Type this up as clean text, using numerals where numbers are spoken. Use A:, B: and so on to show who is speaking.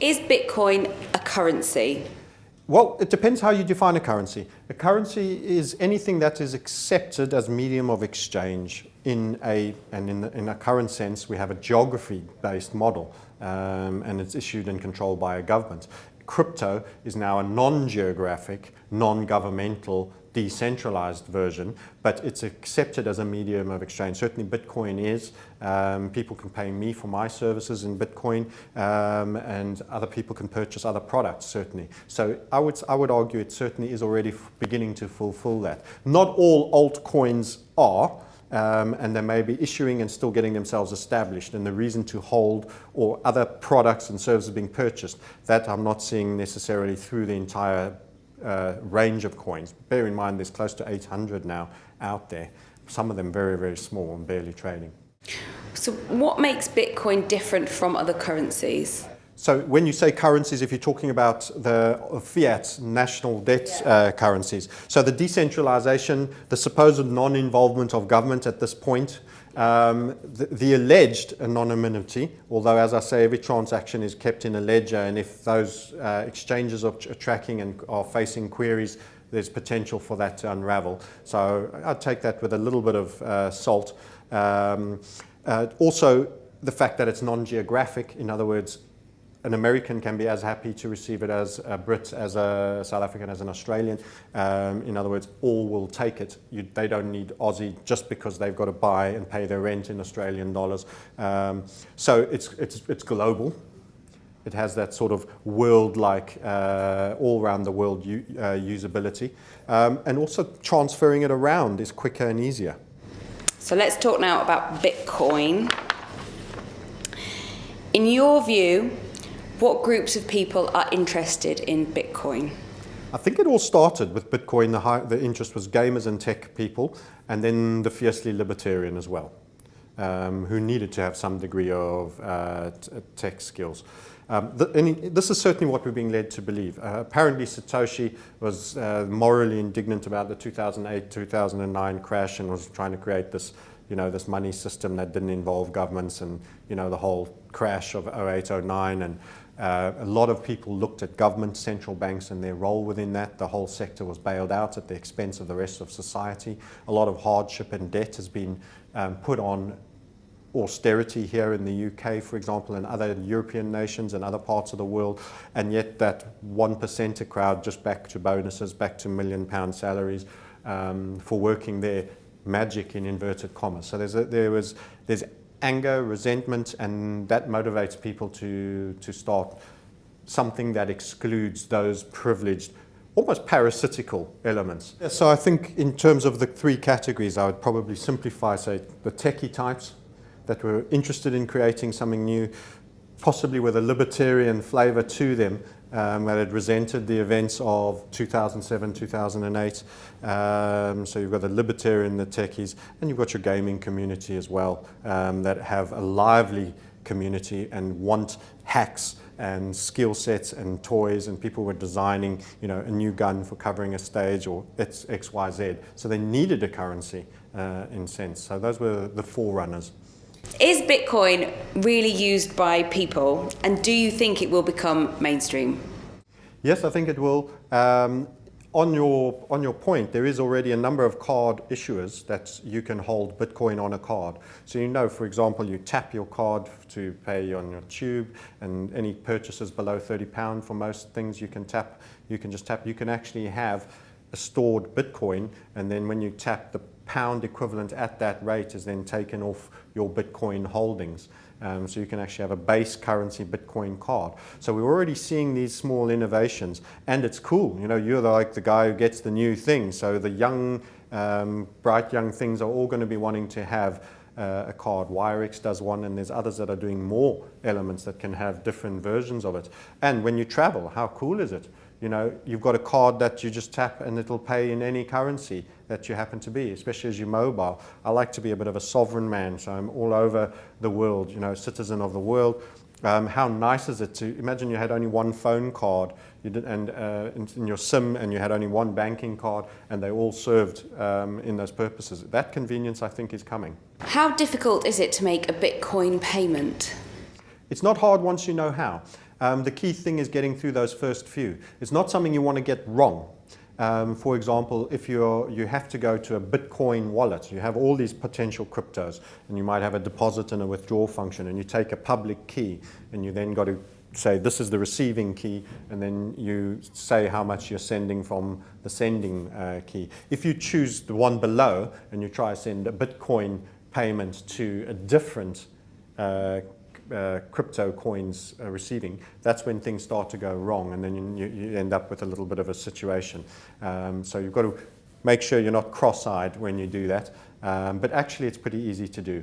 A: Is Bitcoin a currency?
B: Well, it depends how you define a currency. A currency is anything that is accepted as medium of exchange in a current sense. We have a geography-based model, and it's issued and controlled by a government. Crypto is now a non-geographic, non-governmental, decentralized version, but it's accepted as a medium of exchange. Certainly Bitcoin is. People can pay me for my services in Bitcoin, and other people can purchase other products, certainly. So I would argue it certainly is already beginning to fulfill that. Not all altcoins are, and they may be issuing and still getting themselves established, and the reason to hold or other products and services being purchased, that I'm not seeing necessarily through the entire range of coins. Bear in mind there's close to 800 now out there, some of them very, very small and barely trading.
A: So what makes Bitcoin different from other currencies?
B: So when you say currencies, if you're talking about the fiat national debt currencies, so the decentralization, the supposed non-involvement of government at this point, the alleged anonymity, although as I say, every transaction is kept in a ledger, and if those exchanges are tracking and are facing queries, there's potential for that to unravel. So I'd take that with a little bit of salt. Also, the fact that it's non-geographic, in other words, an American can be as happy to receive it as a Brit, as a South African, as an Australian. In other words, all will take it. They don't need Aussie just because they've got to buy and pay their rent in Australian dollars. So it's global. It has that sort of world-like, all around the world usability. And also transferring it around is quicker and easier.
A: So let's talk now about Bitcoin. In your view, what groups of people are interested in Bitcoin?
B: I think it all started with Bitcoin. The interest was gamers and tech people, and then the fiercely libertarian as well, who needed to have some degree of tech skills. This is certainly what we're being led to believe. Apparently Satoshi was morally indignant about the 2008-2009 crash and was trying to create this, this money system that didn't involve governments, and the whole crash of 2008-2009, and a lot of people looked at government, central banks and their role within that. The whole sector was bailed out at the expense of the rest of society. A lot of hardship and debt has been put on austerity here in the UK, for example, and other European nations and other parts of the world, and yet that 1% crowd just back to bonuses, back to £1 million salaries for working there. Magic in inverted commas. So there's anger, resentment, and that motivates people to start something that excludes those privileged, almost parasitical elements. So I think in terms of the three categories, I would probably simplify, say, the techie types that were interested in creating something new, possibly with a libertarian flavor to them, that had resented the events of 2007, 2008. So you've got the libertarian, the techies, and you've got your gaming community as well, that have a lively community and want hacks and skill sets and toys, and people were designing, a new gun for covering a stage or XYZ. So they needed a currency in sense. So those were the forerunners.
A: Is Bitcoin really used by people, and do you think it will become mainstream?
B: Yes, I think it will. On your point, there is already a number of card issuers that you can hold Bitcoin on a card. So for example, you tap your card to pay on your tube, and any purchases below £30 for most things you can tap. You can just tap. You can actually have a stored Bitcoin, and then when you tap, the pound equivalent at that rate is then taken off your Bitcoin holdings. So you can actually have a base currency Bitcoin card. So we're already seeing these small innovations, and it's cool. You're like the guy who gets the new thing. So the young, bright young things are all going to be wanting to have a card. Wirex does one, and there's others that are doing more elements that can have different versions of it. And when you travel, how cool is it? You've got a card that you just tap and it'll pay in any currency that you happen to be, especially as you're mobile. I like to be a bit of a sovereign man, so I'm all over the world, citizen of the world. How nice is it to imagine you had only one phone card in your SIM, and you had only one banking card, and they all served in those purposes. That convenience, I think, is coming.
A: How difficult is it to make a Bitcoin payment?
B: It's not hard once you know how. The key thing is getting through those first few. It's not something you want to get wrong. For example, if you have to go to a Bitcoin wallet, you have all these potential cryptos, and you might have a deposit and a withdrawal function, and you take a public key, and you then got to say this is the receiving key, and then you say how much you're sending from the sending key. If you choose the one below and you try to send a Bitcoin payment to a different crypto coins receiving, that's when things start to go wrong, and then you end up with a little bit of a situation. So you've got to make sure you're not cross-eyed when you do that, but actually it's pretty easy to do.